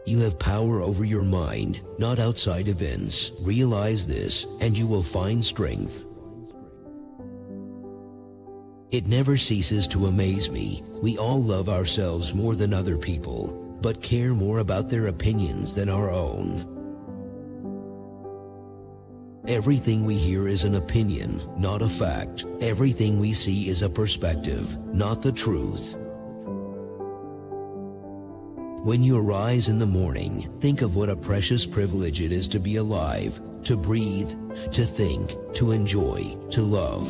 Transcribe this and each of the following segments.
You have power over your mind, not outside events. Realize this, and you will find strength. It never ceases to amaze me. We all love ourselves more than other people, but care more about their opinions than our own. Everything we hear is an opinion, not a fact. Everything we see is a perspective, not the truth. When you arise in the morning, think of what a precious privilege it is to be alive, to breathe, to think, to enjoy, to love.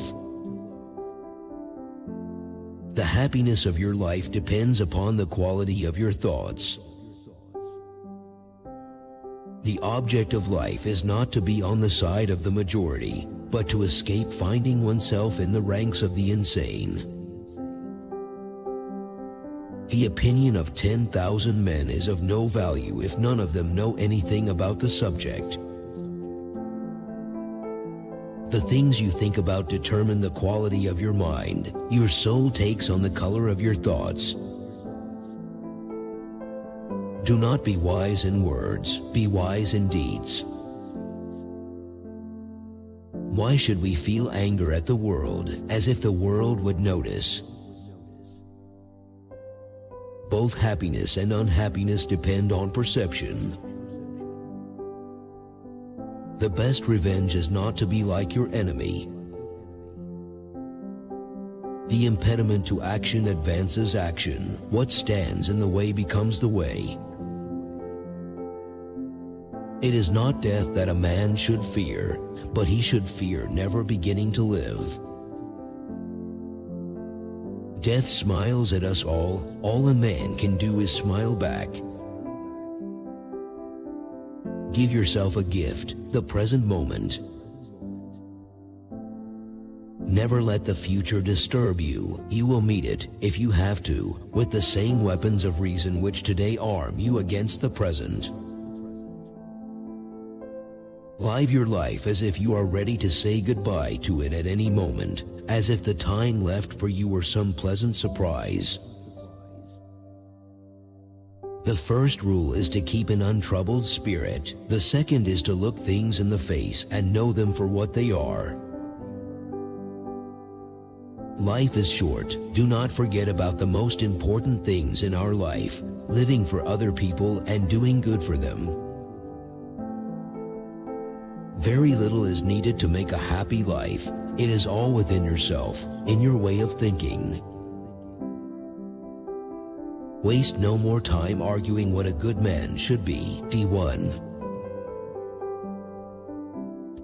The happiness of your life depends upon the quality of your thoughts. The object of life is not to be on the side of the majority, but to escape finding oneself in the ranks of the insane. The opinion of 10,000 men is of no value if none of them know anything about the subject. The things you think about determine the quality of your mind. Your soul takes on the color of your thoughts. Do not be wise in words, be wise in deeds. Why should we feel anger at the world, as if the world would notice? Both happiness and unhappiness depend on perception. The best revenge is not to be like your enemy. The impediment to action advances action. What stands in the way becomes the way. It is not death that a man should fear, but he should fear never beginning to live. Death smiles at us all. All a man can do is smile back. Give yourself a gift, the present moment. Never let the future disturb you. You will meet it, if you have to, with the same weapons of reason which today arm you against the present. Live your life as if you are ready to say goodbye to it at any moment, as if the time left for you were some pleasant surprise. The first rule is to keep an untroubled spirit. The second is to look things in the face and know them for what they are. Life is short. Do not forget about the most important things in our life, living for other people and doing good for them. Very little is needed to make a happy life. It is all within yourself, in your way of thinking. Waste no more time arguing what a good man should be. D1.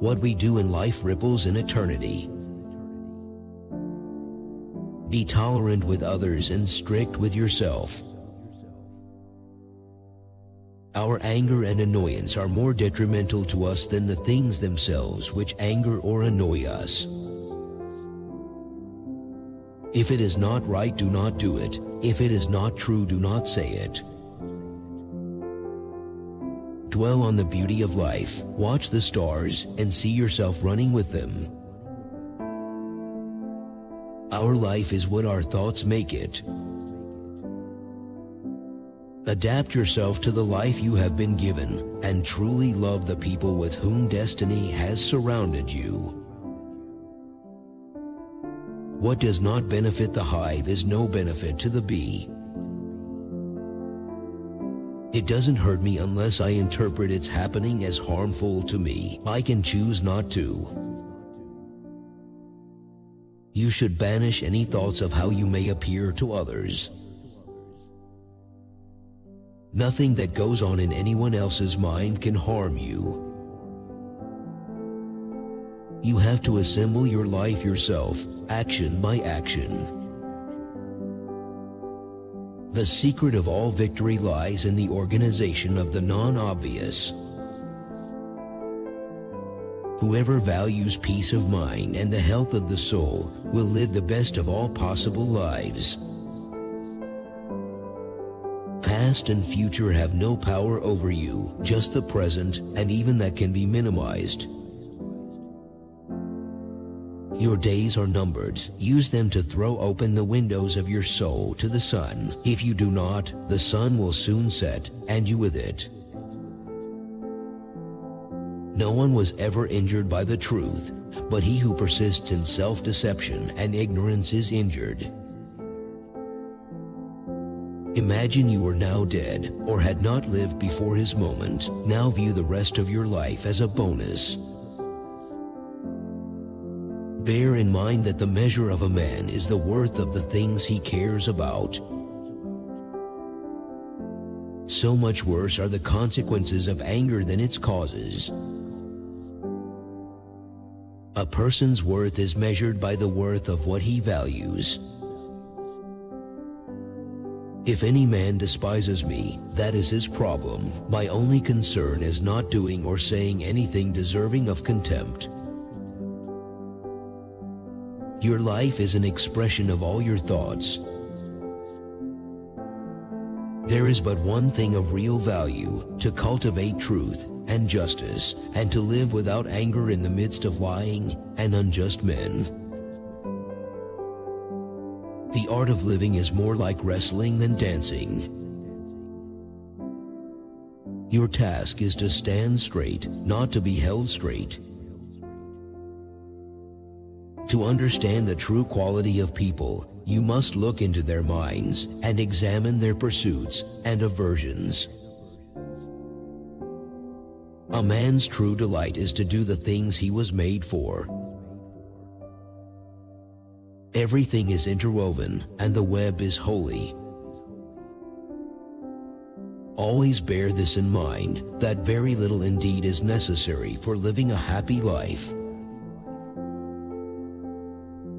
What we do in life ripples in eternity. Be tolerant with others and strict with yourself. Our anger and annoyance are more detrimental to us than the things themselves which anger or annoy us. If it is not right, do not do it. If it is not true, do not say it. Dwell on the beauty of life. Watch the stars and see yourself running with them. Our life is what our thoughts make it. Adapt yourself to the life you have been given and truly love the people with whom destiny has surrounded you. What does not benefit the hive is no benefit to the bee. It doesn't hurt me unless I interpret its happening as harmful to me. I can choose not to. You should banish any thoughts of how you may appear to others. Nothing that goes on in anyone else's mind can harm you. You have to assemble your life yourself, action by action. The secret of all victory lies in the organization of the non-obvious. Whoever values peace of mind and the health of the soul will live the best of all possible lives. Past and future have no power over you, just the present, and even that can be minimized. Your days are numbered. Use them to throw open the windows of your soul to the sun. If you do not, the sun will soon set, and you with it. No one was ever injured by the truth, but he who persists in self-deception and ignorance is injured. Imagine you were now dead or had not lived before his moment. Now view the rest of your life as a bonus. Bear in mind that the measure of a man is the worth of the things he cares about. So much worse are the consequences of anger than its causes. A person's worth is measured by the worth of what he values. If any man despises me, that is his problem. My only concern is not doing or saying anything deserving of contempt. Your life is an expression of all your thoughts. There is but one thing of real value: to cultivate truth and justice, and to live without anger in the midst of lying and unjust men. The art of living is more like wrestling than dancing. Your task is to stand straight, not to be held straight. To understand the true quality of people, you must look into their minds and examine their pursuits and aversions. A man's true delight is to do the things he was made for. Everything is interwoven, and the web is holy. Always bear this in mind, that very little indeed is necessary for living a happy life.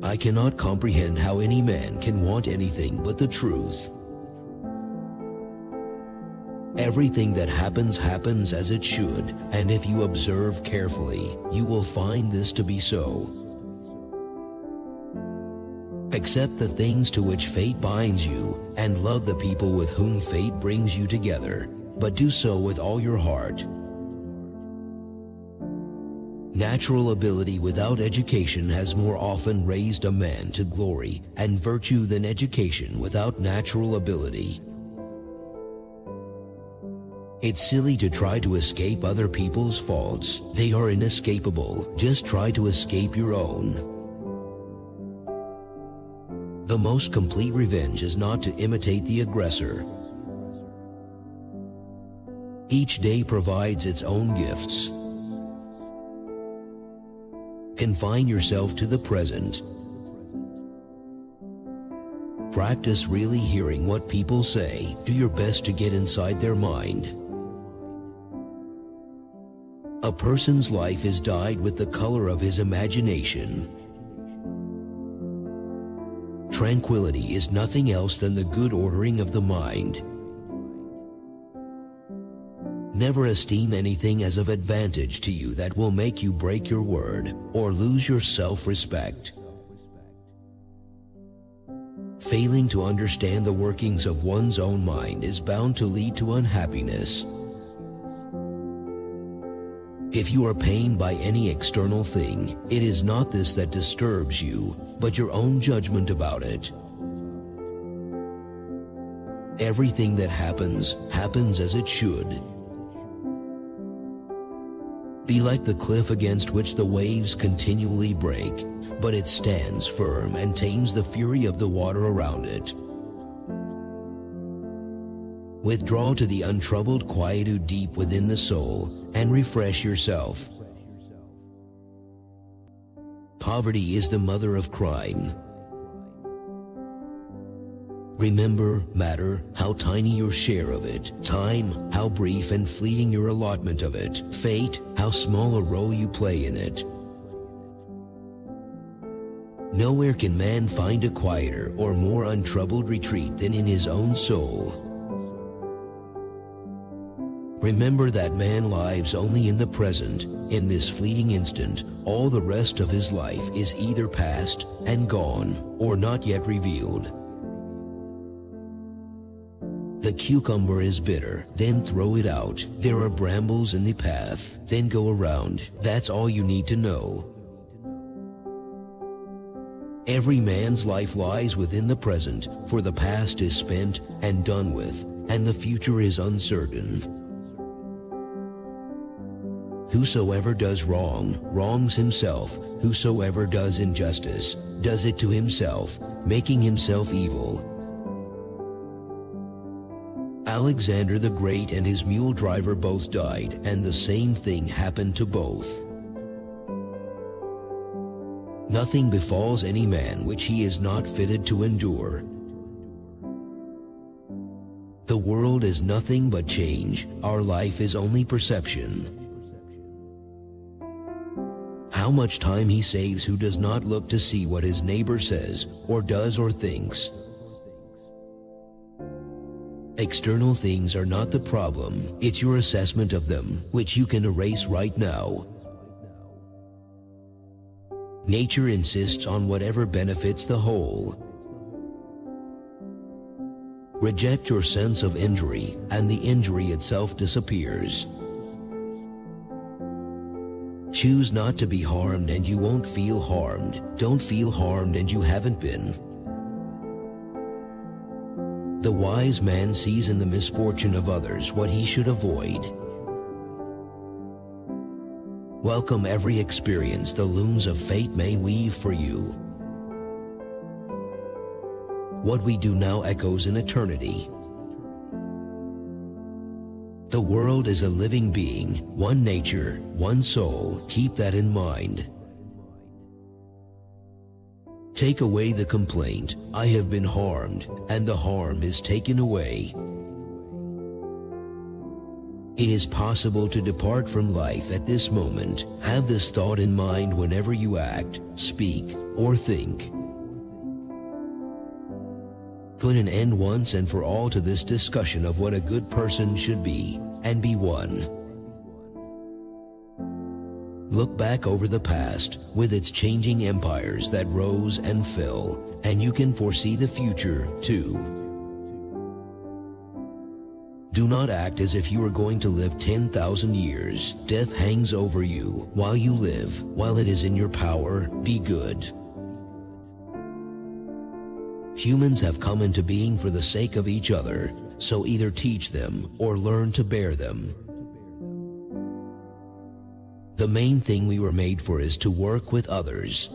I cannot comprehend how any man can want anything but the truth. Everything that happens happens as it should, and if you observe carefully, you will find this to be so. Accept the things to which fate binds you, and love the people with whom fate brings you together, but do so with all your heart. Natural ability without education has more often raised a man to glory and virtue than education without natural ability. It's silly to try to escape other people's faults. They are inescapable. Just try to escape your own. The most complete revenge is not to imitate the aggressor. Each day provides its own gifts. Confine yourself to the present. Practice really hearing what people say. Do your best to get inside their mind. A person's life is dyed with the color of his imagination. Tranquility is nothing else than the good ordering of the mind. Never esteem anything as of advantage to you that will make you break your word or lose your self-respect. Failing to understand the workings of one's own mind is bound to lead to unhappiness. If you are pained by any external thing, it is not this that disturbs you, but your own judgment about it. Everything that happens, happens as it should. Be like the cliff against which the waves continually break, but it stands firm and tames the fury of the water around it. Withdraw to the untroubled quietude deep within the soul and refresh yourself. Poverty is the mother of crime. Remember, matter, how tiny your share of it. Time, how brief and fleeting your allotment of it. Fate, how small a role you play in it. Nowhere can man find a quieter or more untroubled retreat than in his own soul. Remember that man lives only in the present, in this fleeting instant. All the rest of his life is either past and gone, or not yet revealed. The cucumber is bitter, then throw it out. There are brambles in the path, then go around. That's all you need to know. Every man's life lies within the present, for the past is spent and done with, and the future is uncertain. Whosoever does wrong, wrongs himself. Whosoever does injustice, does it to himself, making himself evil. Alexander the Great and his mule driver both died, and the same thing happened to both. Nothing befalls any man which he is not fitted to endure. The world is nothing but change. Our life is only perception. How much time he saves who does not look to see what his neighbor says, or does, or thinks. External things are not the problem. It's your assessment of them, which you can erase right now. Nature insists on whatever benefits the whole. Reject your sense of injury, and the injury itself disappears. Choose not to be harmed, and you won't feel harmed. Don't feel harmed, and you haven't been. The wise man sees in the misfortune of others what he should avoid. Welcome every experience the looms of fate may weave for you. What we do now echoes in eternity. The world is a living being, one nature, one soul. Keep that in mind. Take away the complaint, I have been harmed, and the harm is taken away. It is possible to depart from life at this moment. Have this thought in mind whenever you act, speak, or think. Put an end once and for all to this discussion of what a good person should be, and be one. Look back over the past, with its changing empires that rose and fell, and you can foresee the future, too. Do not act as if you are going to live 10,000 years. Death hangs over you while you live. While it is in your power, be good. Humans have come into being for the sake of each other, so either teach them or learn to bear them. The main thing we were made for is to work with others.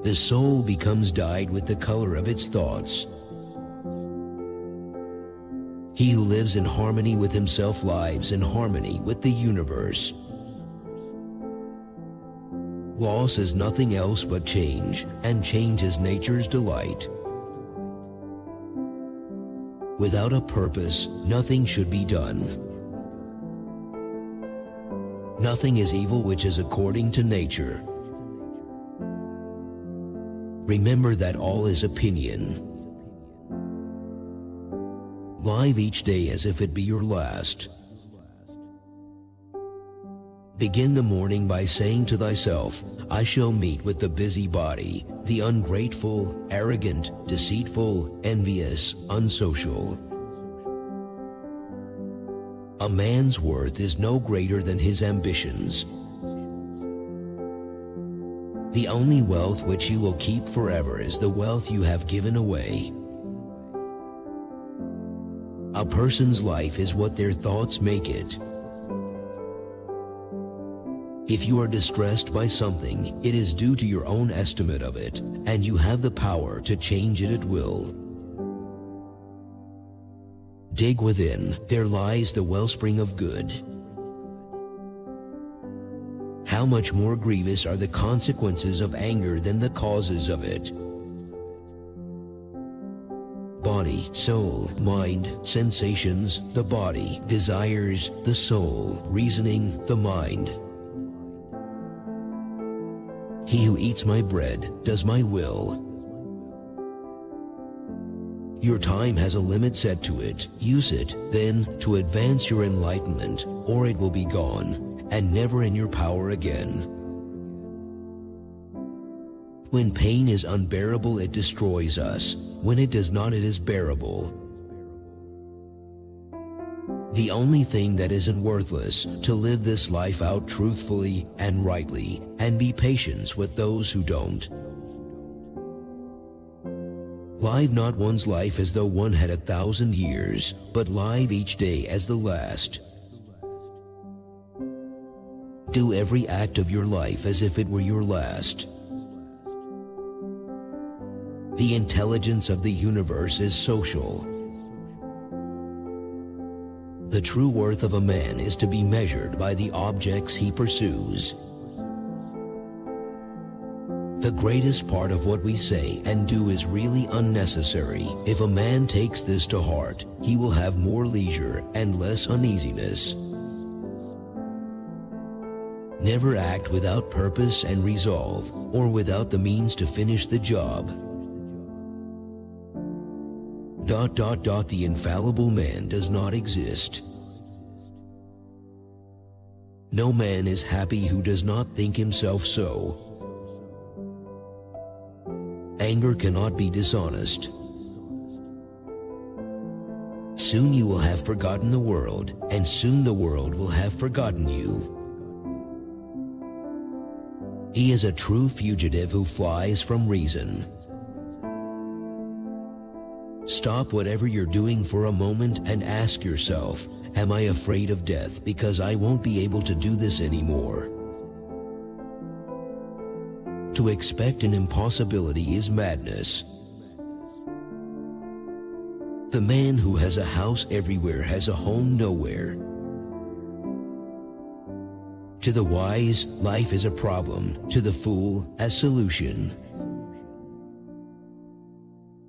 The soul becomes dyed with the color of its thoughts. He who lives in harmony with himself lives in harmony with the universe. Loss is nothing else but change, and change is nature's delight. Without a purpose, nothing should be done. Nothing is evil which is according to nature. Remember that all is opinion. Live each day as if it be your last. Begin the morning by saying to thyself, I shall meet with the busybody, the ungrateful, arrogant, deceitful, envious, unsocial. A man's worth is no greater than his ambitions. The only wealth which you will keep forever is the wealth you have given away. A person's life is what their thoughts make it. If you are distressed by something, it is due to your own estimate of it, and you have the power to change it at will. Dig within, there lies the wellspring of good. How much more grievous are the consequences of anger than the causes of it? Body, soul, mind, sensations, the body, desires, the soul, reasoning, the mind. He who eats my bread does my will. Your time has a limit set to it. Use it, then, to advance your enlightenment, or it will be gone, and never in your power again. When pain is unbearable, it destroys us. When it does not, it is bearable. The only thing that isn't worthless to live this life out truthfully and rightly, and be patient with those who don't. Live not one's life as though one had 1,000 years, but live each day as the last. Do every act of your life as if it were your last. The intelligence of the universe is social. The true worth of a man is to be measured by the objects he pursues. The greatest part of what we say and do is really unnecessary. If a man takes this to heart, he will have more leisure and less uneasiness. Never act without purpose and resolve, or without the means to finish the job. The infallible man does not exist. No man is happy who does not think himself so. Anger cannot be dishonest. Soon you will have forgotten the world, and soon the world will have forgotten you. He is a true fugitive who flies from reason. Stop whatever you're doing for a moment and ask yourself, am I afraid of death because I won't be able to do this anymore? To expect an impossibility is madness. The man who has a house everywhere has a home nowhere. To the wise, life is a problem. To the fool, a solution.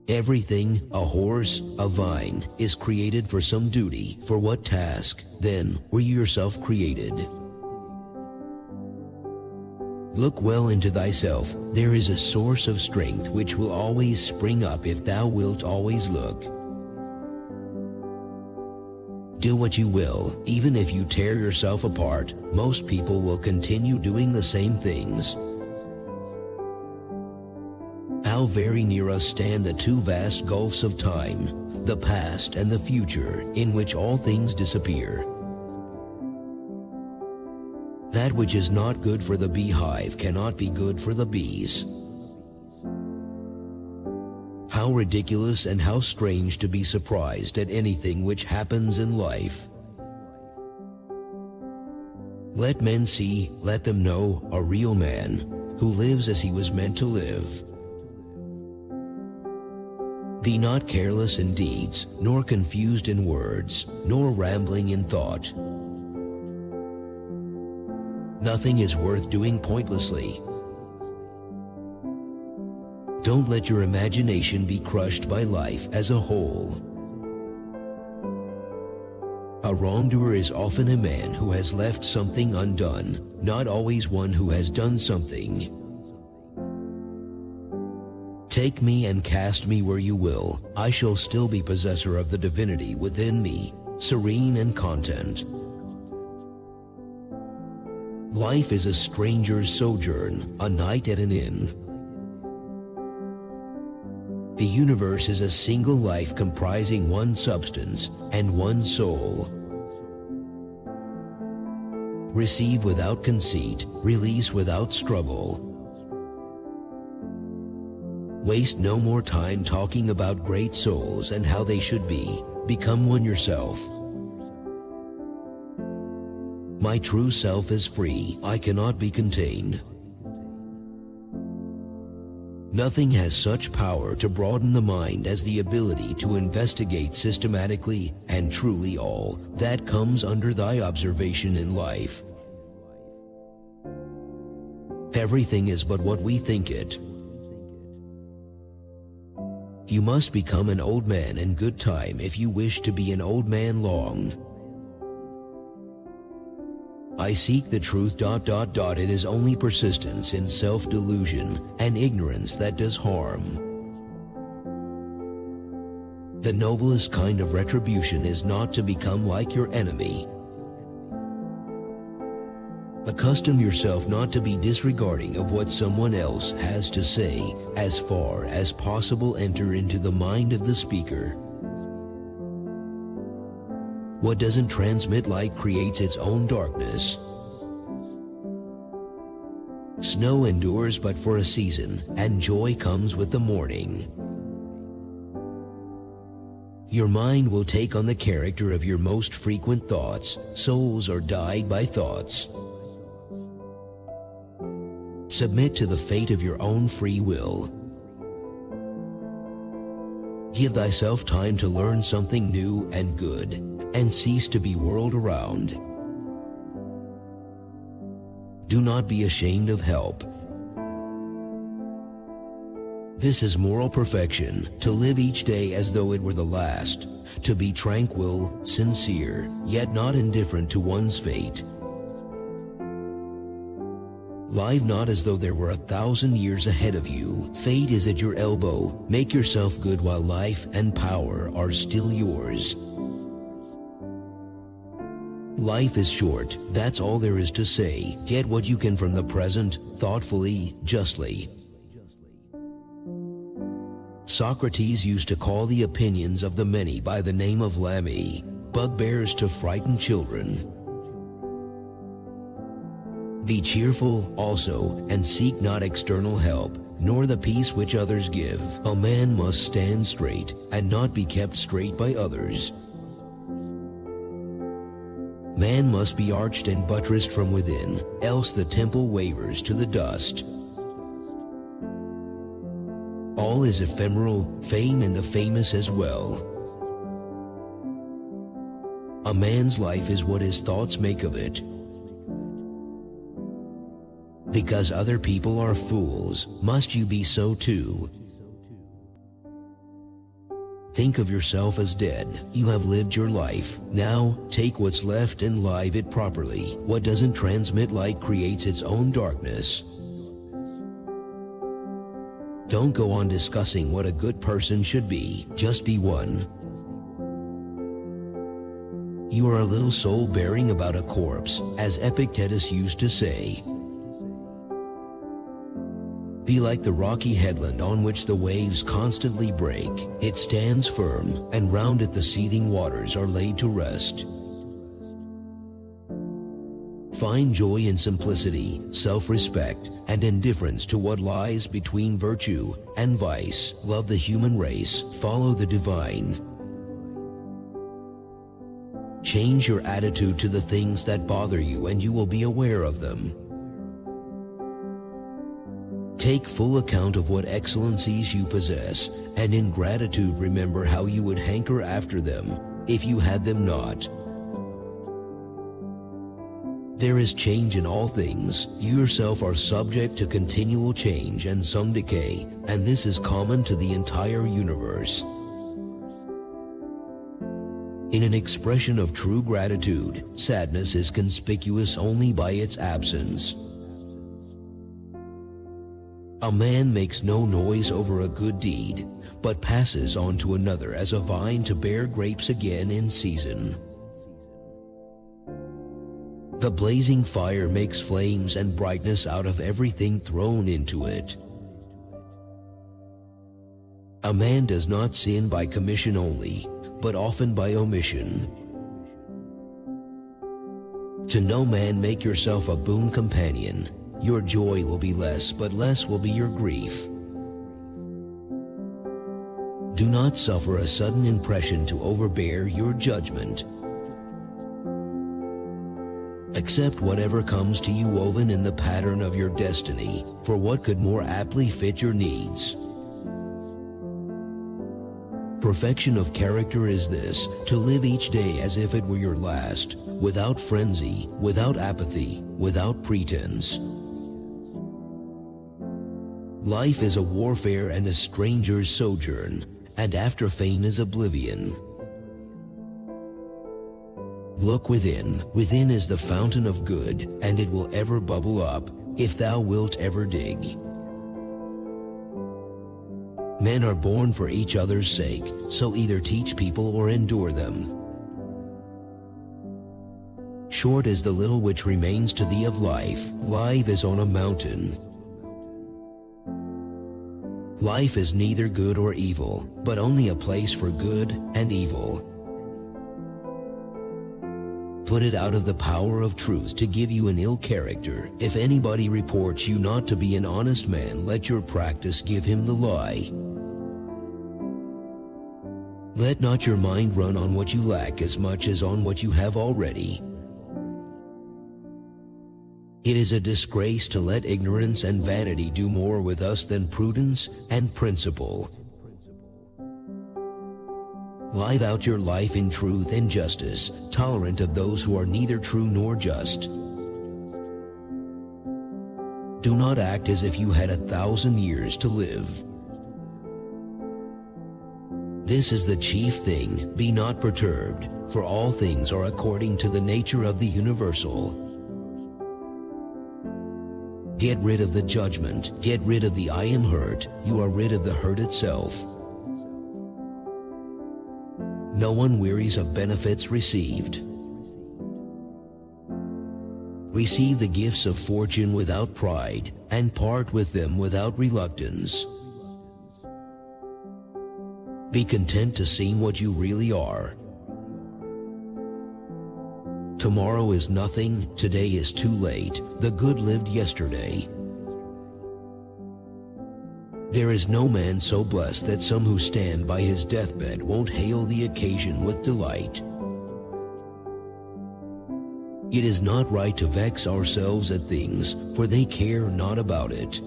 Everything, a horse, a vine, is created for some duty. For what task, then, were you yourself created? Look well into thyself. There is a source of strength which will always spring up if thou wilt always look. Do what you will, even if you tear yourself apart, most people will continue doing the same things. How very near us stand the two vast gulfs of time, the past and the future, in which all things disappear. That which is not good for the beehive cannot be good for the bees. How ridiculous and how strange to be surprised at anything which happens in life. Let men see, let them know, a real man, who lives as he was meant to live. Be not careless in deeds, nor confused in words, nor rambling in thought. Nothing is worth doing pointlessly. Don't let your imagination be crushed by life as a whole. A wrongdoer is often a man who has left something undone, not always one who has done something. Take me and cast me where you will, I shall still be possessor of the divinity within me, serene and content. Life is a stranger's sojourn, a night at an inn. The universe is a single life comprising one substance and one soul. Receive without conceit, release without struggle. Waste no more time talking about great souls and how they should be. Become one yourself. My true self is free. I cannot be contained. Nothing has such power to broaden the mind as the ability to investigate systematically and truly all that comes under thy observation in life. Everything is but what we think it. You must become an old man in good time if you wish to be an old man long. I seek the truth. It is only persistence in self-delusion and ignorance that does harm. The noblest kind of retribution is not to become like your enemy. Accustom yourself not to be disregarding of what someone else has to say. As far as possible, enter into the mind of the speaker. What doesn't transmit light creates its own darkness. Snow endures but for a season, and joy comes with the morning. Your mind will take on the character of your most frequent thoughts. Souls are dyed by thoughts. Submit to the fate of your own free will. Give thyself time to learn something new and good, and cease to be whirled around. Do not be ashamed of help. This is moral perfection, to live each day as though it were the last, to be tranquil, sincere, yet not indifferent to one's fate. Live not as though there were 1,000 years ahead of you. Fate is at your elbow. Make yourself good while life and power are still yours. Life is short, that's all there is to say. Get what you can from the present, thoughtfully, justly. Socrates used to call the opinions of the many by the name of lami, bugbears to frighten children. Be cheerful also, and seek not external help, nor the peace which others give. A man must stand straight, and not be kept straight by others. Man must be arched and buttressed from within, else the temple wavers to the dust. All is ephemeral, fame and the famous as well. A man's life is what his thoughts make of it. Because other people are fools, must you be so too? Think of yourself as dead. You have lived your life. Now, take what's left and live it properly. What doesn't transmit light creates its own darkness. Don't go on discussing what a good person should be. Just be one. You are a little soul bearing about a corpse, as Epictetus used to say. Be like the rocky headland on which the waves constantly break. It stands firm, and round it the seething waters are laid to rest. Find joy in simplicity, self-respect, and indifference to what lies between virtue and vice. Love the human race, follow the divine. Change your attitude to the things that bother you and you will be aware of them. Take full account of what excellencies you possess, and in gratitude remember how you would hanker after them if you had them not. There is change in all things. You yourself are subject to continual change and some decay, and this is common to the entire universe. In an expression of true gratitude, sadness is conspicuous only by its absence. A man makes no noise over a good deed, but passes on to another as a vine to bear grapes again in season. The blazing fire makes flames and brightness out of everything thrown into it. A man does not sin by commission only, but often by omission. To no man make yourself a boon companion. Your joy will be less, but less will be your grief. Do not suffer a sudden impression to overbear your judgment. Accept whatever comes to you woven in the pattern of your destiny, for what could more aptly fit your needs? Perfection of character is this, to live each day as if it were your last, without frenzy, without apathy, without pretense. Life is a warfare and a stranger's sojourn, and after fame is oblivion. Look within. Within is the fountain of good, and it will ever bubble up, if thou wilt ever dig. Men are born for each other's sake, so either teach people or endure them. Short is the little which remains to thee of life. Life is on a mountain. Life is neither good or evil, but only a place for good and evil. Put it out of the power of truth to give you an ill character. If anybody reports you not to be an honest man, let your practice give him the lie. Let not your mind run on what you lack as much as on what you have already. It is a disgrace to let ignorance and vanity do more with us than prudence and principle. Live out your life in truth and justice, tolerant of those who are neither true nor just. Do not act as if you had 1,000 years to live. This is the chief thing. Be not perturbed, for all things are according to the nature of the universal. Get rid of the judgment. Get rid of the I am hurt. You are rid of the hurt itself. No one wearies of benefits received. Receive the gifts of fortune without pride, and part with them without reluctance. Be content to seem what you really are. Tomorrow is nothing, today is too late, the good lived yesterday. There is no man so blessed that some who stand by his deathbed won't hail the occasion with delight. It is not right to vex ourselves at things, for they care not about it.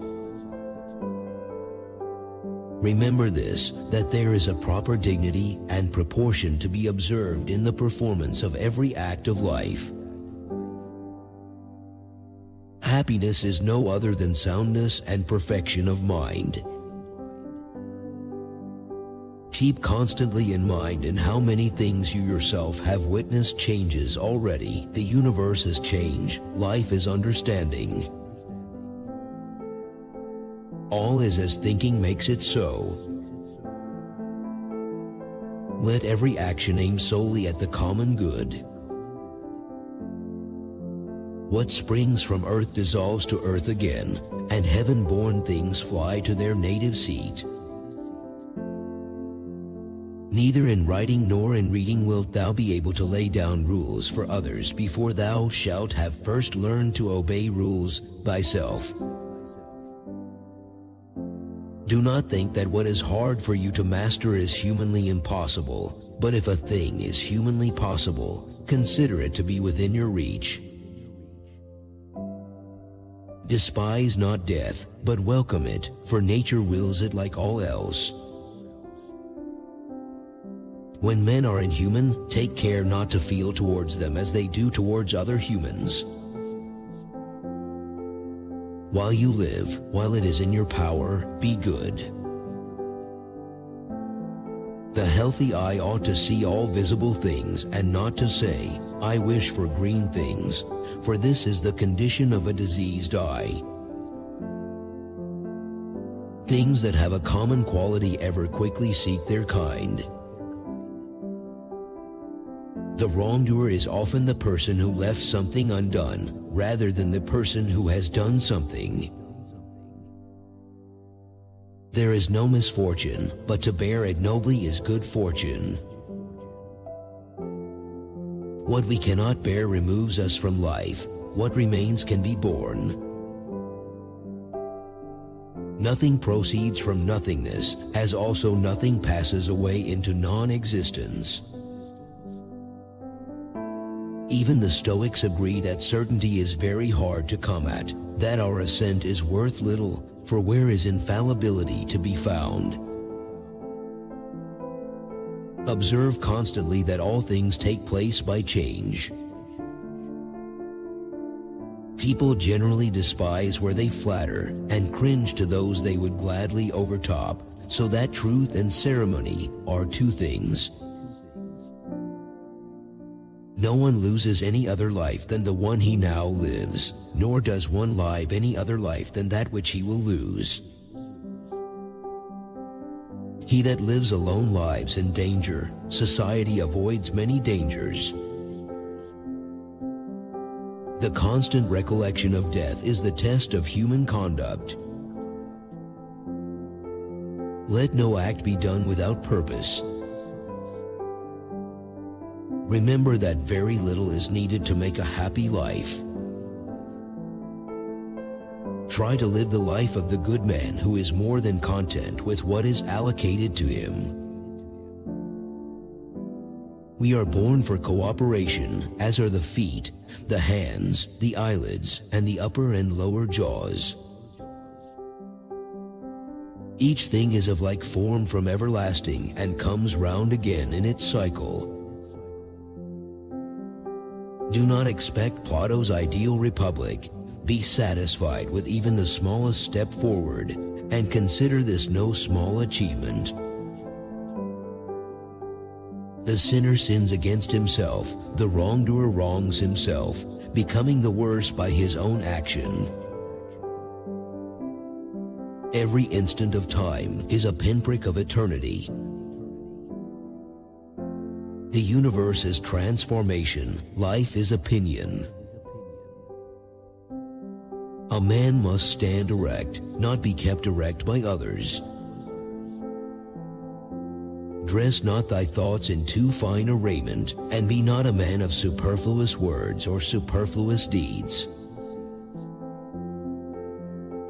Remember this, that there is a proper dignity and proportion to be observed in the performance of every act of life. Happiness is no other than soundness and perfection of mind. Keep constantly in mind in how many things you yourself have witnessed changes already. The universe is change, life is understanding. All is as thinking makes it so. Let every action aim solely at the common good. What springs from earth dissolves to earth again, and heaven-born things fly to their native seat. Neither in writing nor in reading wilt thou be able to lay down rules for others before thou shalt have first learned to obey rules thyself. Do not think that what is hard for you to master is humanly impossible, but if a thing is humanly possible, consider it to be within your reach. Despise not death, but welcome it, for nature wills it like all else. When men are inhuman, take care not to feel towards them as they do towards other humans. While you live, while it is in your power, be good. The healthy eye ought to see all visible things and not to say, I wish for green things, for this is the condition of a diseased eye. Things that have a common quality ever quickly seek their kind. The wrongdoer is often the person who left something undone, rather than the person who has done something. There is no misfortune, but to bear it nobly is good fortune. What we cannot bear removes us from life. What remains can be borne. Nothing proceeds from nothingness, as also nothing passes away into non-existence. Even the Stoics agree that certainty is very hard to come at, that our assent is worth little, for where is infallibility to be found? Observe constantly that all things take place by change. People generally despise where they flatter, and cringe to those they would gladly overtop, so that truth and ceremony are two things. No one loses any other life than the one he now lives, nor does one live any other life than that which he will lose. He that lives alone lives in danger. Society avoids many dangers. The constant recollection of death is the test of human conduct. Let no act be done without purpose. Remember that very little is needed to make a happy life. Try to live the life of the good man who is more than content with what is allocated to him. We are born for cooperation, as are the feet, the hands, the eyelids, and the upper and lower jaws. Each thing is of like form from everlasting and comes round again in its cycle. Do not expect Plato's ideal republic. Be satisfied with even the smallest step forward, and consider this no small achievement. The sinner sins against himself, the wrongdoer wrongs himself, becoming the worse by his own action. Every instant of time is a pinprick of eternity. The universe is transformation, life is opinion. A man must stand erect, not be kept erect by others. Dress not thy thoughts in too fine a raiment, and be not a man of superfluous words or superfluous deeds.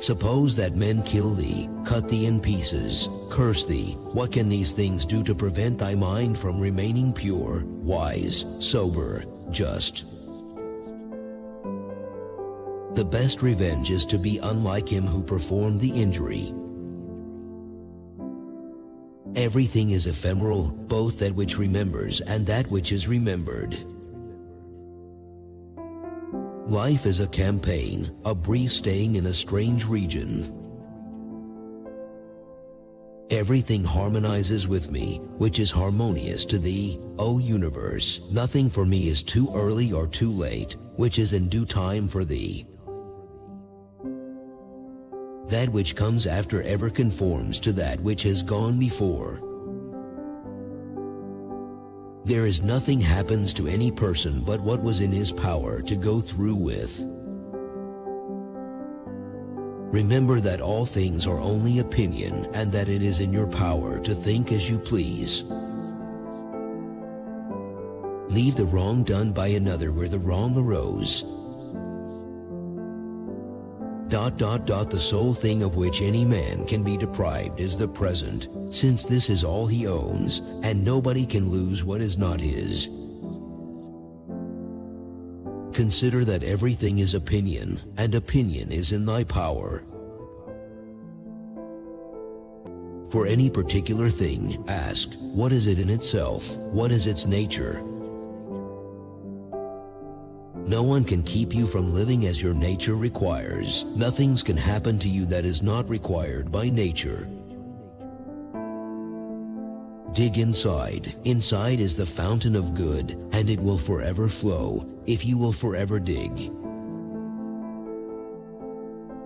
Suppose that men kill thee, cut thee in pieces, curse thee. What can these things do to prevent thy mind from remaining pure, wise, sober, just? The best revenge is to be unlike him who performed the injury. Everything is ephemeral, both that which remembers and that which is remembered. Life is a campaign, a brief staying in a strange region. Everything harmonizes with me, which is harmonious to thee, O universe. Nothing for me is too early or too late, which is in due time for thee. That which comes after ever conforms to that which has gone before. There is nothing happens to any person but what was in his power to go through with. Remember that all things are only opinion, and that it is in your power to think as you please. Leave the wrong done by another where the wrong arose. ... The sole thing of which any man can be deprived is the present, since this is all he owns, and nobody can lose what is not his. Consider that everything is opinion, and opinion is in thy power. For any particular thing, ask, what is it in itself? What is its nature? No one can keep you from living as your nature requires. Nothing can happen to you that is not required by nature. Dig inside. Inside is the fountain of good, and it will forever flow, if you will forever dig.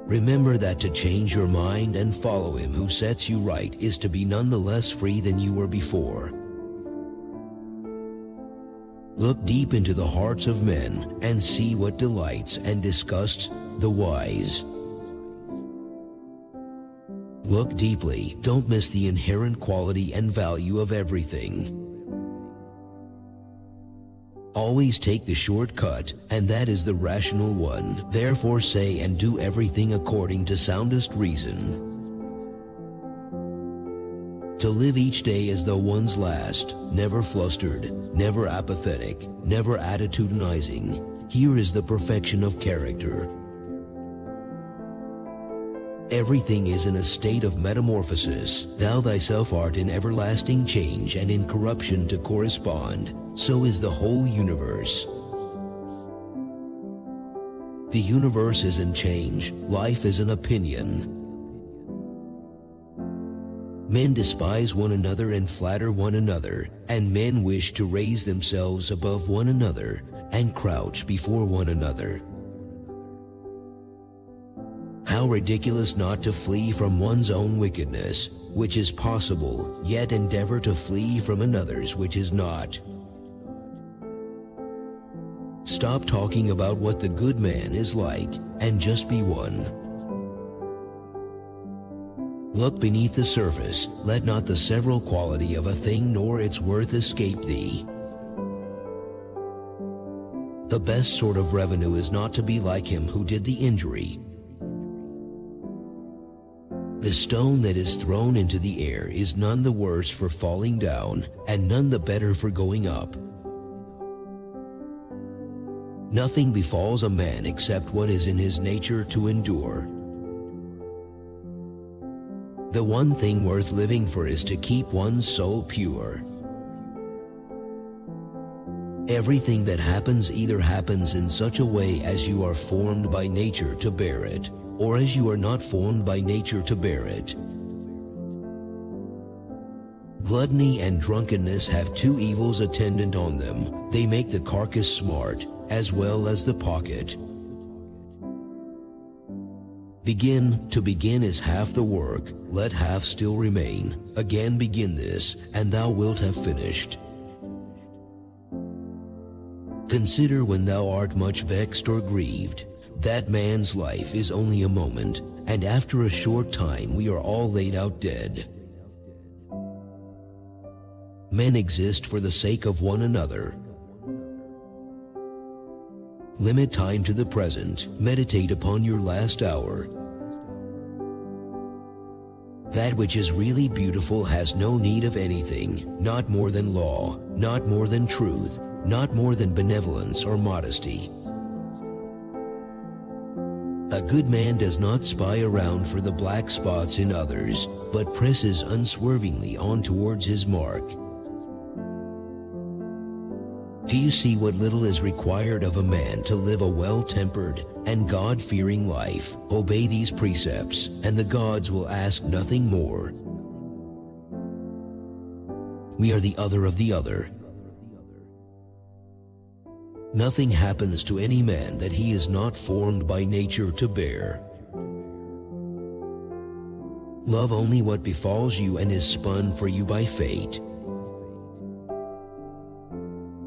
Remember that to change your mind and follow him who sets you right is to be none the less free than you were before. Look deep into the hearts of men and see what delights and disgusts the wise. Look deeply, don't miss the inherent quality and value of everything. Always take the short cut, and that is the rational one. Therefore say and do everything according to soundest reason. To live each day as though one's last, never flustered, never apathetic, never attitudinizing. Here is the perfection of character. Everything is in a state of metamorphosis. Thou thyself art in everlasting change and in corruption to correspond. So is the whole universe. The universe is in change. Life is an opinion. Men despise one another and flatter one another, and men wish to raise themselves above one another and crouch before one another. How ridiculous not to flee from one's own wickedness, which is possible, yet endeavor to flee from another's which is not. Stop talking about what the good man is like, and just be one. Look beneath the surface, let not the several quality of a thing nor its worth escape thee. The best sort of revenue is not to be like him who did the injury. The stone that is thrown into the air is none the worse for falling down, and none the better for going up. Nothing befalls a man except what is in his nature to endure. The one thing worth living for is to keep one's soul pure. Everything that happens either happens in such a way as you are formed by nature to bear it, or as you are not formed by nature to bear it. Gluttony and drunkenness have two evils attendant on them. They make the carcass smart, as well as the pocket. To begin is half the work, let half still remain. Again begin this, and thou wilt have finished. Consider when thou art much vexed or grieved. That man's life is only a moment, and after a short time we are all laid out dead. Men exist for the sake of one another. Limit time to the present. Meditate upon your last hour. That which is really beautiful has no need of anything, not more than law, not more than truth, not more than benevolence or modesty. A good man does not spy around for the black spots in others, but presses unswervingly on towards his mark. Do you see what little is required of a man to live a well-tempered and God-fearing life? Obey these precepts, and the gods will ask nothing more. We are the other of the other. Nothing happens to any man that he is not formed by nature to bear. Love only what befalls you and is spun for you by fate.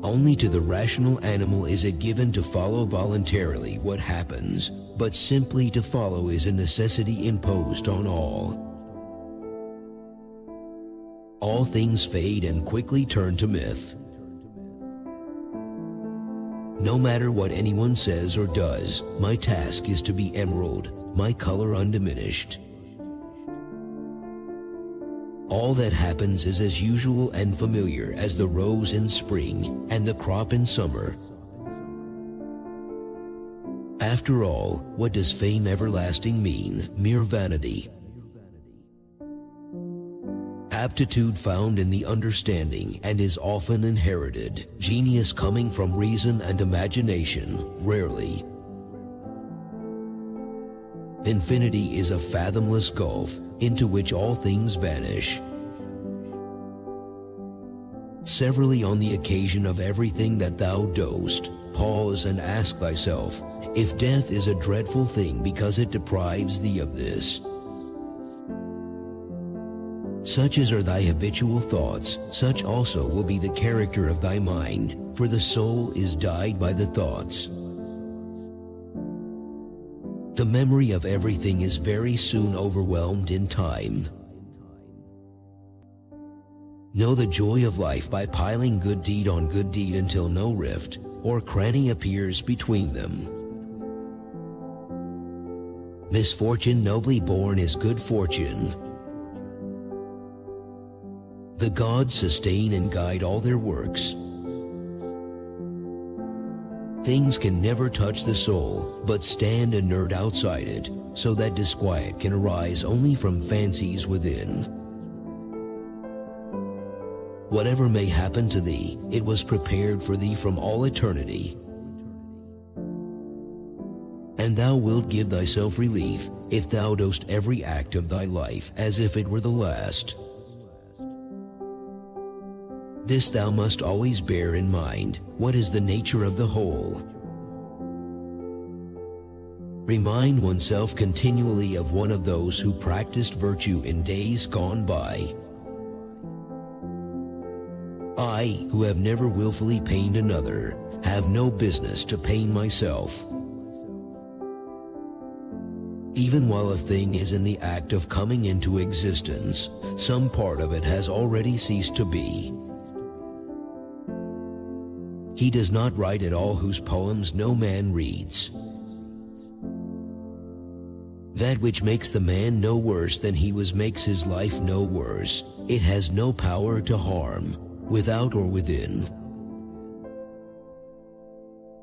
Only to the rational animal is it given to follow voluntarily what happens, but simply to follow is a necessity imposed on all. All things fade and quickly turn to myth. No matter what anyone says or does, my task is to be emerald, my color undiminished. All that happens is as usual and familiar as the rose in spring and the crop in summer. After all, what does fame everlasting mean? Mere vanity. Aptitude found in the understanding and is often inherited. Genius coming from reason and imagination, rarely. Infinity is a fathomless gulf into which all things vanish. Severally on the occasion of everything that thou dost, pause and ask thyself, if death is a dreadful thing because it deprives thee of this. Such as are thy habitual thoughts, such also will be the character of thy mind, for the soul is dyed by the thoughts. The memory of everything is very soon overwhelmed in time. Know the joy of life by piling good deed on good deed until no rift or cranny appears between them. Misfortune nobly borne is good fortune. The gods sustain and guide all their works. Things can never touch the soul, but stand inert outside it, so that disquiet can arise only from fancies within. Whatever may happen to thee, it was prepared for thee from all eternity. And thou wilt give thyself relief if thou dost every act of thy life as if it were the last. This thou must always bear in mind. What is the nature of the whole? Remind oneself continually of one of those who practiced virtue in days gone by. I, who have never willfully pained another, have no business to pain myself. Even while a thing is in the act of coming into existence, some part of it has already ceased to be. He does not write at all whose poems no man reads. That which makes the man no worse than he was makes his life no worse. It has no power to harm, without or within.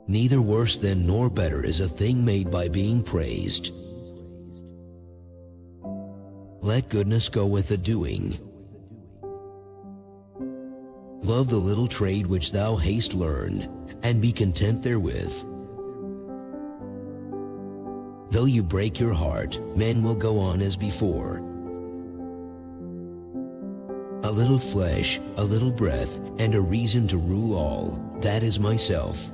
Neither worse than nor better is a thing made by being praised. Let goodness go with the doing. Love the little trade which thou hast learned, and be content therewith. Though you break your heart, men will go on as before. A little flesh, a little breath, and a reason to rule all, that is myself.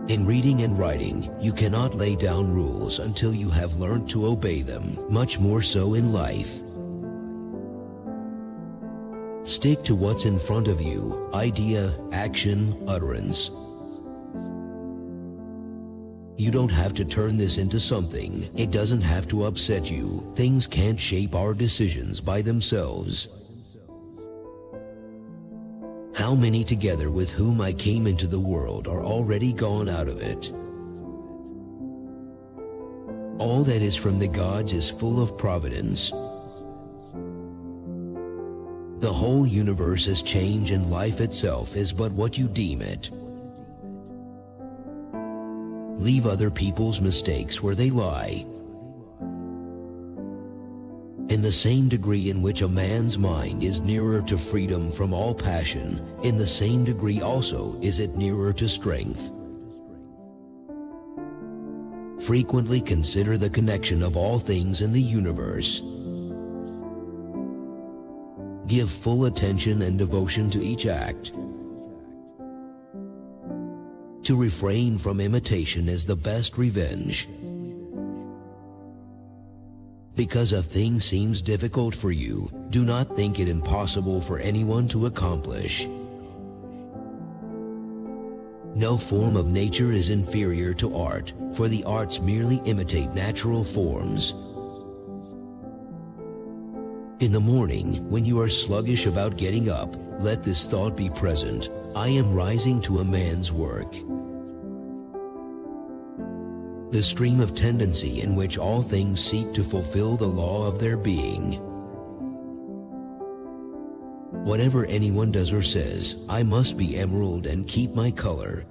In reading and writing, you cannot lay down rules until you have learnt to obey them, much more so in life. Stick to what's in front of you, idea, action, utterance. You don't have to turn this into something. It doesn't have to upset you. Things can't shape our decisions by themselves. How many together with whom I came into the world are already gone out of it? All that is from the gods is full of providence. The whole universe is change, and life itself is but what you deem it. Leave other people's mistakes where they lie. In the same degree in which a man's mind is nearer to freedom from all passion, in the same degree also is it nearer to strength. Frequently consider the connection of all things in the universe. Give full attention and devotion to each act. To refrain from imitation is the best revenge. Because a thing seems difficult for you, do not think it impossible for anyone to accomplish. No form of nature is inferior to art, for the arts merely imitate natural forms. In the morning, when you are sluggish about getting up, let this thought be present: I am rising to a man's work. The stream of tendency in which all things seek to fulfill the law of their being. Whatever anyone does or says, I must be emerald and keep my color.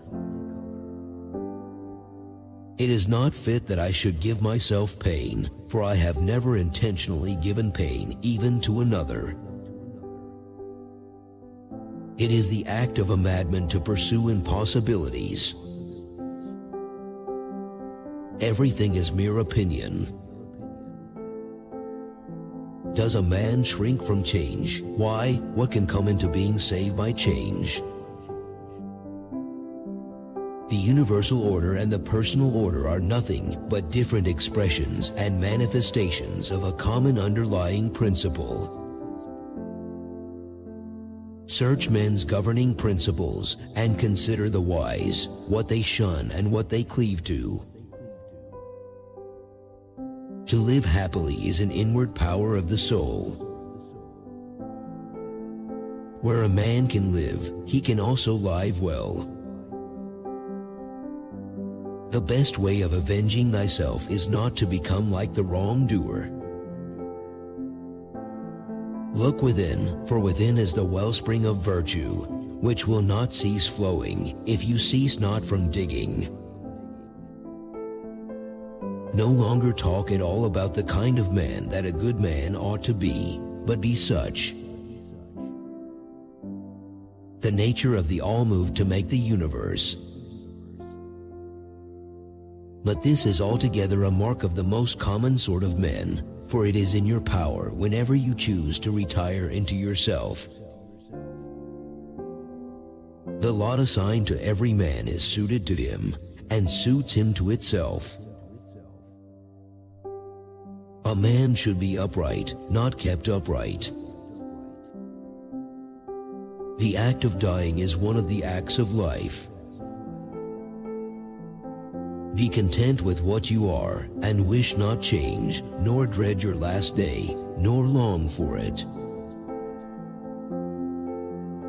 It is not fit that I should give myself pain, for I have never intentionally given pain even to another. It is the act of a madman to pursue impossibilities. Everything is mere opinion. Does a man shrink from change? Why, what can come into being save by change? The universal order and the personal order are nothing but different expressions and manifestations of a common underlying principle. Search men's governing principles and consider the wise, what they shun and what they cleave to. To live happily is an inward power of the soul. Where a man can live, he can also live well. The best way of avenging thyself is not to become like the wrongdoer. Look within, for within is the wellspring of virtue, which will not cease flowing if you cease not from digging. No longer talk at all about the kind of man that a good man ought to be, but be such. The nature of the all moved to make the universe. But this is altogether a mark of the most common sort of men, for it is in your power whenever you choose to retire into yourself. The lot assigned to every man is suited to him, and suits him to itself. A man should be upright, not kept upright. The act of dying is one of the acts of life. Be content with what you are, and wish not change, nor dread your last day, nor long for it.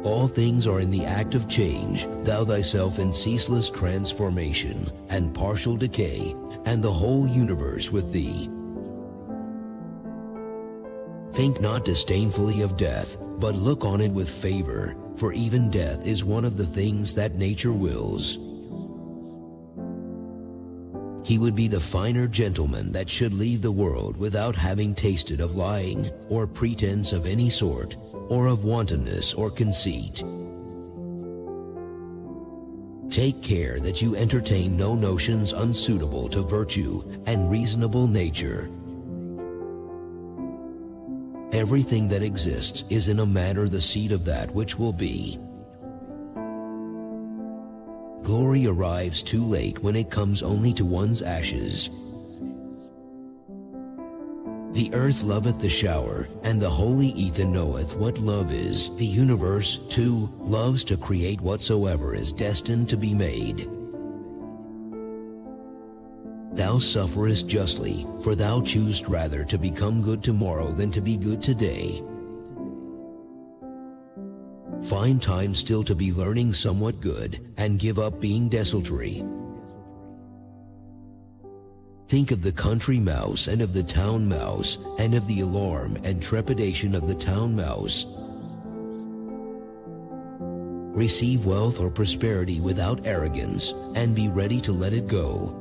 All things are in the act of change, thou thyself in ceaseless transformation and partial decay, and the whole universe with thee. Think not disdainfully of death, but look on it with favor, for even death is one of the things that nature wills. He would be the finer gentleman that should leave the world without having tasted of lying, or pretense of any sort, or of wantonness or conceit. Take care that you entertain no notions unsuitable to virtue and reasonable nature. Everything that exists is in a manner the seed of that which will be. Glory arrives too late when it comes only to one's ashes. The earth loveth the shower, and the holy Ethan knoweth what love is. The universe, too, loves to create whatsoever is destined to be made. Thou sufferest justly, for thou choosest rather to become good tomorrow than to be good today. Find time still to be learning somewhat good, and give up being desultory. Think of the country mouse and of the town mouse, and of the alarm and trepidation of the town mouse. Receive wealth or prosperity without arrogance, and be ready to let it go.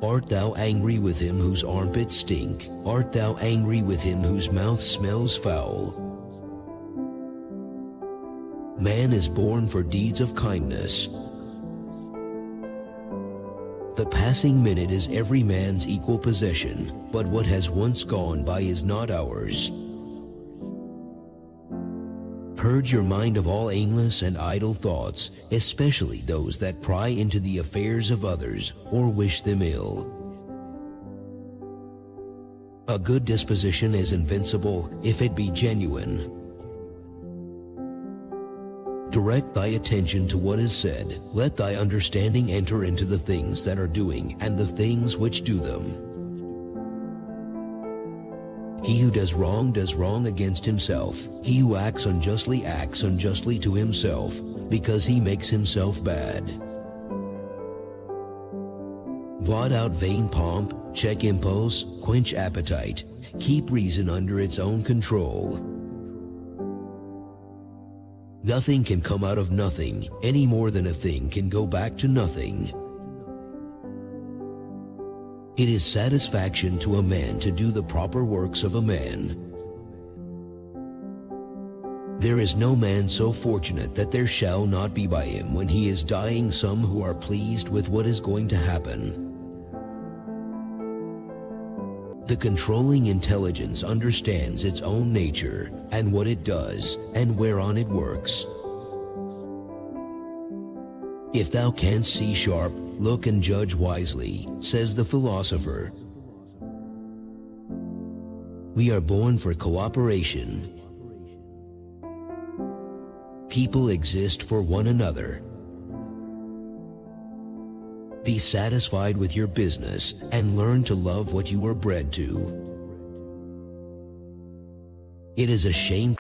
Art thou angry with him whose armpits stink? Art thou angry with him whose mouth smells foul? Man is born for deeds of kindness. The passing minute is every man's equal possession, but what has once gone by is not ours. Purge your mind of all aimless and idle thoughts, especially those that pry into the affairs of others or wish them ill. A good disposition is invincible if it be genuine. Direct thy attention to what is said. Let thy understanding enter into the things that are doing and the things which do them. He who does wrong against himself. He who acts unjustly to himself, because he makes himself bad. Blot out vain pomp, check impulse, quench appetite, keep reason under its own control. Nothing can come out of nothing, any more than a thing can go back to nothing. It is satisfaction to a man to do the proper works of a man. There is no man so fortunate that there shall not be by him when he is dying some who are pleased with what is going to happen. The controlling intelligence understands its own nature and what it does and whereon it works. If thou canst see sharp, look and judge wisely, says the philosopher. We are born for cooperation. People exist for one another. Be satisfied with your business and learn to love what you were bred to. It is a shame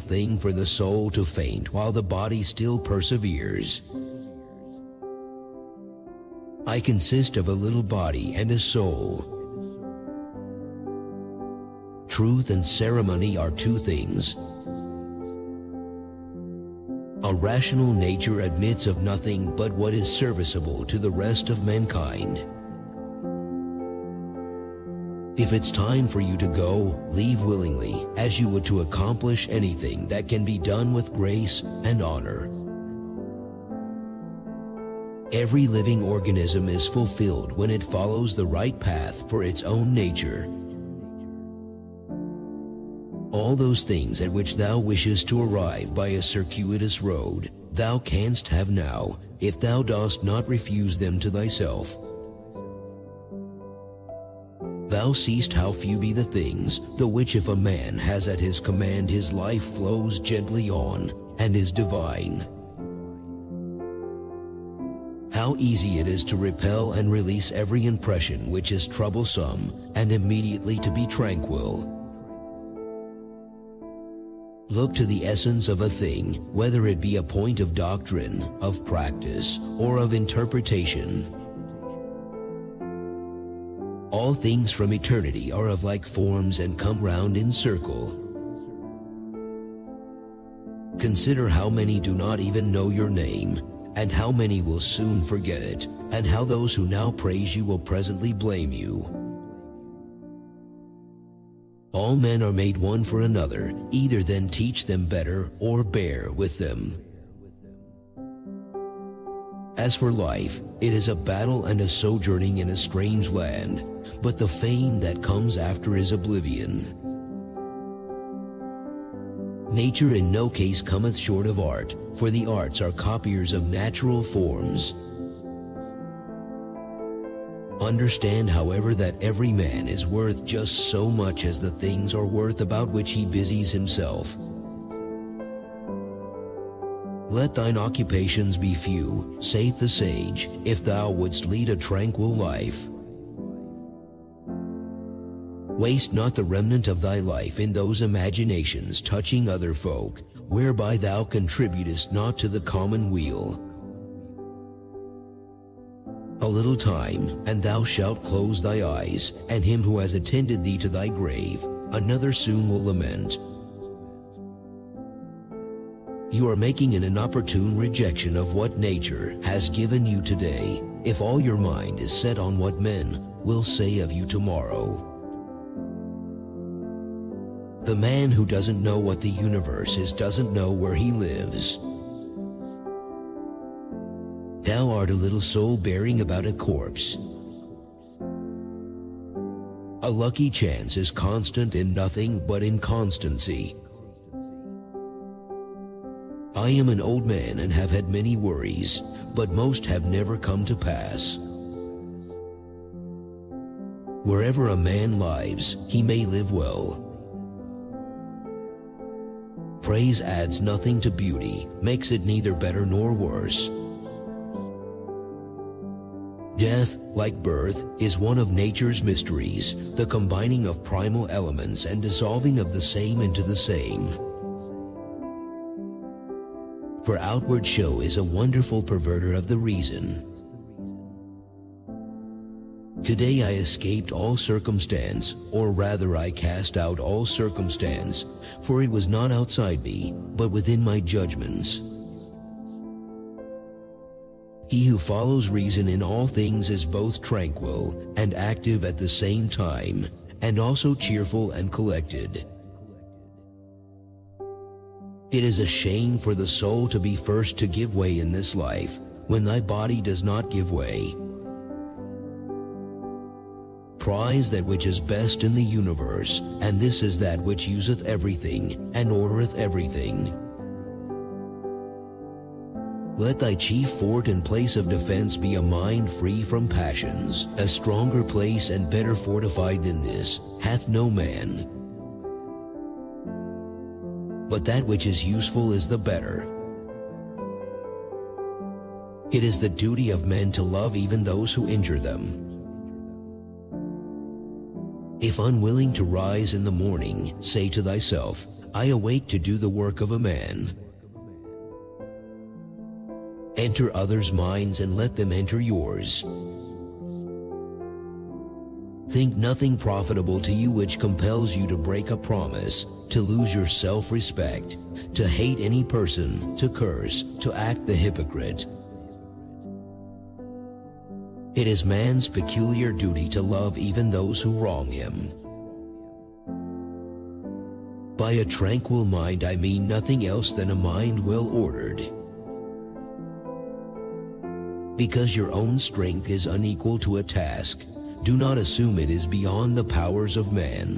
Thing for the soul to faint while the body still perseveres. I consist of a little body and a soul. Truth and ceremony are two things. A rational nature admits of nothing but what is serviceable to the rest of mankind. If it's time for you to go, leave willingly, as you would to accomplish anything that can be done with grace and honor. Every living organism is fulfilled when it follows the right path for its own nature. All those things at which thou wishest to arrive by a circuitous road, thou canst have now, if thou dost not refuse them to thyself. Thou seest how few be the things, the which if a man has at his command, his life flows gently on, and is divine. How easy it is to repel and release every impression which is troublesome, and immediately to be tranquil. Look to the essence of a thing, whether it be a point of doctrine, of practice, or of interpretation. All things from eternity are of like forms and come round in circle. Consider how many do not even know your name, and how many will soon forget it, and how those who now praise you will presently blame you. All men are made one for another, either then teach them better or bear with them. As for life, it is a battle and a sojourning in a strange land, but the fame that comes after is oblivion. Nature in no case cometh short of art, for the arts are copiers of natural forms. Understand, however, that every man is worth just so much as the things are worth about which he busies himself. Let thine occupations be few, saith the sage, if thou wouldst lead a tranquil life. Waste not the remnant of thy life in those imaginations touching other folk, whereby thou contributest not to the common weal. A little time, and thou shalt close thy eyes, and him who has attended thee to thy grave, another soon will lament. You are making an inopportune rejection of what nature has given you today, if all your mind is set on what men will say of you tomorrow. The man who doesn't know what the universe is doesn't know where he lives. Thou art a little soul bearing about a corpse. A lucky chance is constant in nothing but in constancy. I am an old man and have had many worries, but most have never come to pass. Wherever a man lives, he may live well. Praise adds nothing to beauty, makes it neither better nor worse. Death, like birth, is one of nature's mysteries, the combining of primal elements and dissolving of the same into the same. For outward show is a wonderful perverter of the reason. Today I escaped all circumstance, or rather I cast out all circumstance, for it was not outside me, but within my judgments. He who follows reason in all things is both tranquil and active at the same time, and also cheerful and collected. It is a shame for the soul to be first to give way in this life, when thy body does not give way. Prize that which is best in the universe, and this is that which useth everything, and ordereth everything. Let thy chief fort and place of defense be a mind free from passions. A stronger place and better fortified than this hath no man. But that which is useful is the better. It is the duty of men to love even those who injure them. If unwilling to rise in the morning, say to thyself, I awake to do the work of a man. Enter others' minds and let them enter yours. Think nothing profitable to you which compels you to break a promise, to lose your self-respect, to hate any person, to curse, to act the hypocrite. It is man's peculiar duty to love even those who wrong him. By a tranquil mind I mean nothing else than a mind well ordered. Because your own strength is unequal to a task, do not assume it is beyond the powers of man.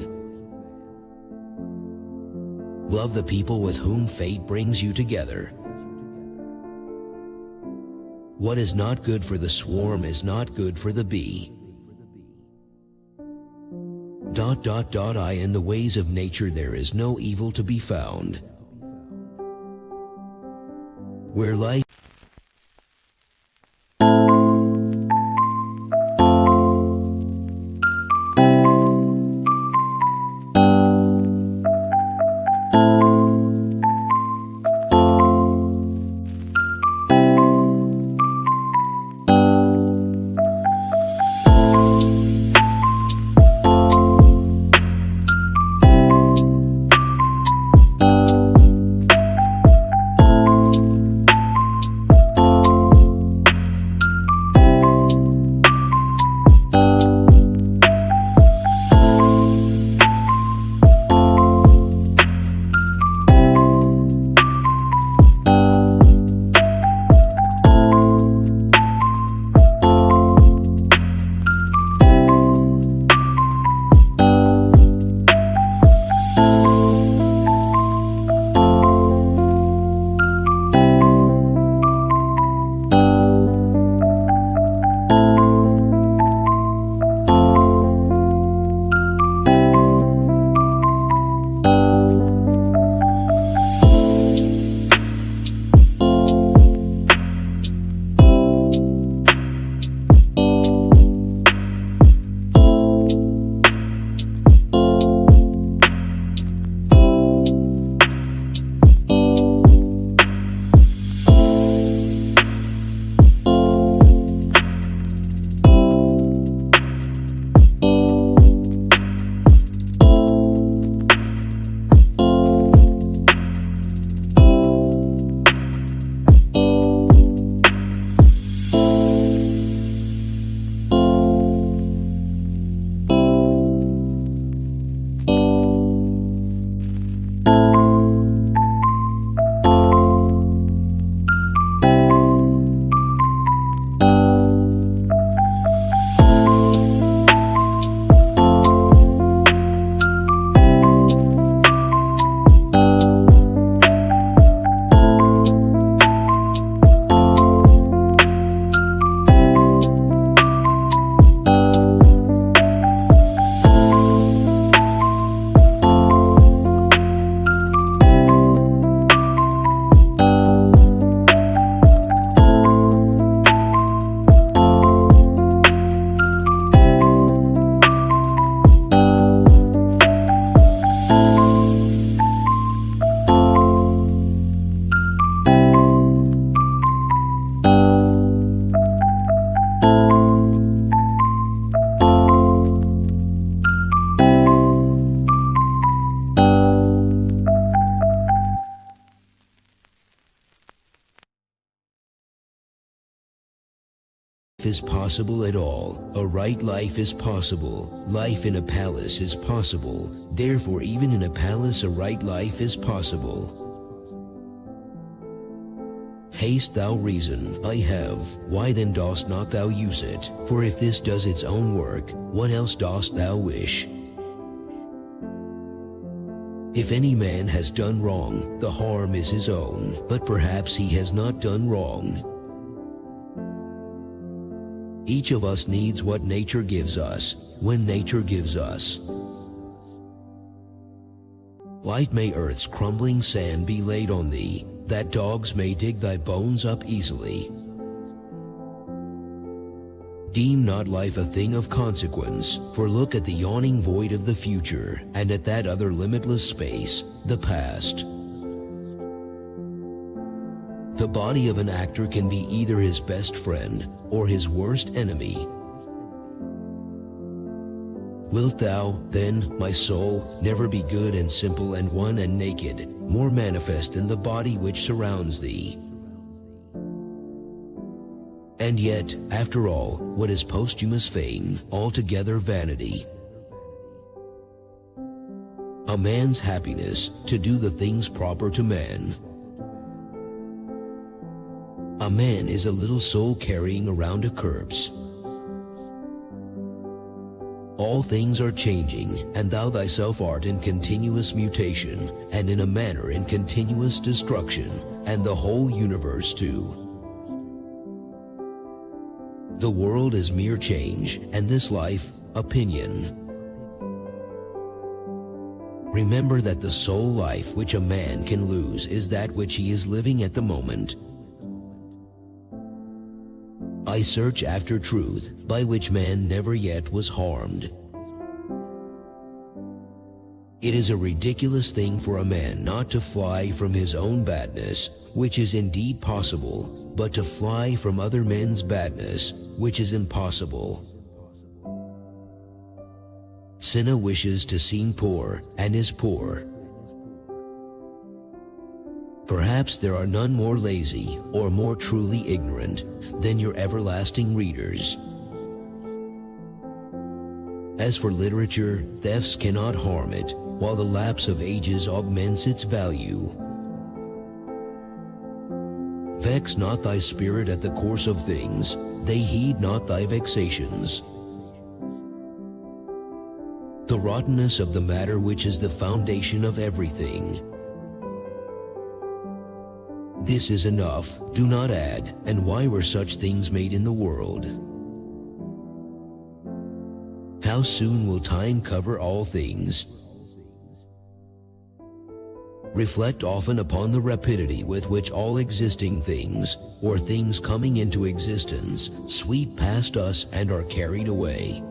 Love the people with whom fate brings you together. What is not good for the swarm is not good for the bee. I in the ways of nature there is no evil to be found. Where life is possible at all. A right life is possible. Life in a palace is possible. Therefore, even in a palace, a right life is possible. Hast thou reason? I have. Why then dost not thou use it? For if this does its own work, what else dost thou wish? If any man has done wrong, the harm is his own, but perhaps he has not done wrong. Each of us needs what nature gives us, when nature gives us. Light may earth's crumbling sand be laid on thee, that dogs may dig thy bones up easily. Deem not life a thing of consequence, for look at the yawning void of the future, and at that other limitless space, the past. The body of an actor can be either his best friend or his worst enemy. Wilt thou, then, my soul, never be good and simple and one and naked, more manifest than the body which surrounds thee? And yet, after all, what is posthumous fame? Altogether vanity. A man's happiness, to do the things proper to man. A man is a little soul carrying around a corpse. All things are changing, and thou thyself art in continuous mutation, and in a manner in continuous destruction, and the whole universe too. The world is mere change, and this life, opinion. Remember that the sole life which a man can lose is that which he is living at the moment. I search after truth, by which man never yet was harmed. It is a ridiculous thing for a man not to fly from his own badness, which is indeed possible, but to fly from other men's badness, which is impossible. Cinna wishes to seem poor, and is poor. Perhaps there are none more lazy or more truly ignorant than your everlasting readers. As for literature, thefts cannot harm it, while the lapse of ages augments its value. Vex not thy spirit at the course of things, they heed not thy vexations. The rottenness of the matter which is the foundation of everything. This is enough, do not add, and why were such things made in the world? How soon will time cover all things? Reflect often upon the rapidity with which all existing things, or things coming into existence, sweep past us and are carried away.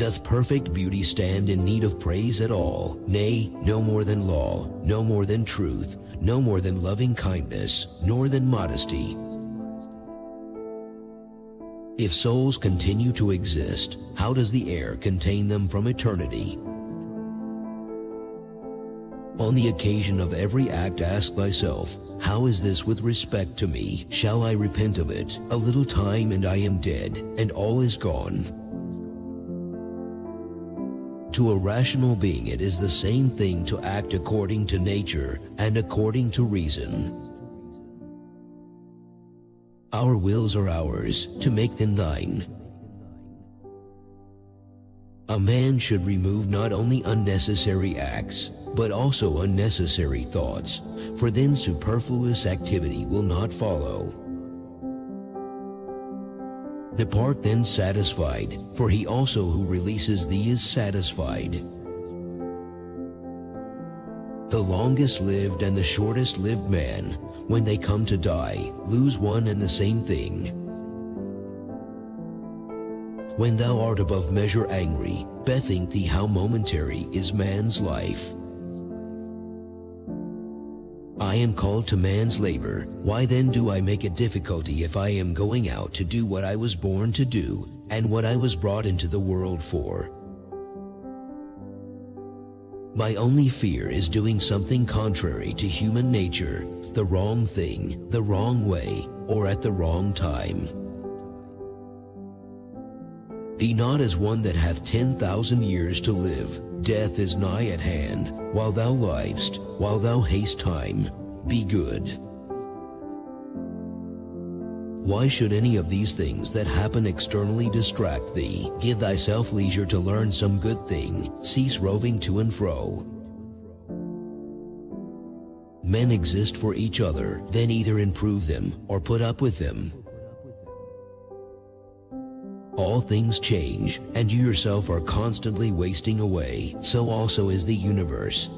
Doth perfect beauty stand in need of praise at all? Nay, no more than law, no more than truth, no more than loving kindness, nor than modesty. If souls continue to exist, how does the air contain them from eternity? On the occasion of every act ask thyself, how is this with respect to me? Shall I repent of it? A little time and I am dead, and all is gone. To a rational being it is the same thing to act according to nature and according to reason. Our wills are ours, to make them thine. A man should remove not only unnecessary acts, but also unnecessary thoughts, for then superfluous activity will not follow. Depart then satisfied, for he also who releases thee is satisfied. The longest lived and the shortest lived man, when they come to die, lose one and the same thing. When thou art above measure angry, bethink thee how momentary is man's life. I am called to man's labor. Why then do I make a difficulty if I am going out to do what I was born to do and what I was brought into the world for? My only fear is doing something contrary to human nature, the wrong thing, the wrong way, or at the wrong time. Be not as one that hath 10,000 years to live. Death is nigh at hand. While thou livest, while thou hast time, be good. Why should any of these things that happen externally distract thee? Give thyself leisure to learn some good thing. Cease roving to and fro. Men exist for each other, then either improve them or put up with them. All things change, and you yourself are constantly wasting away. So also is the universe.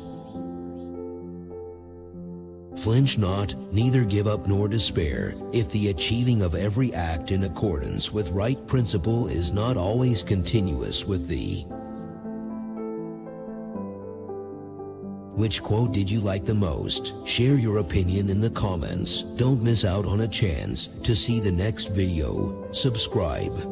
Flinch not, neither give up nor despair, if the achieving of every act in accordance with right principle is not always continuous with thee. Which quote did you like the most? Share your opinion in the comments. Don't miss out on a chance to see the next video. Subscribe.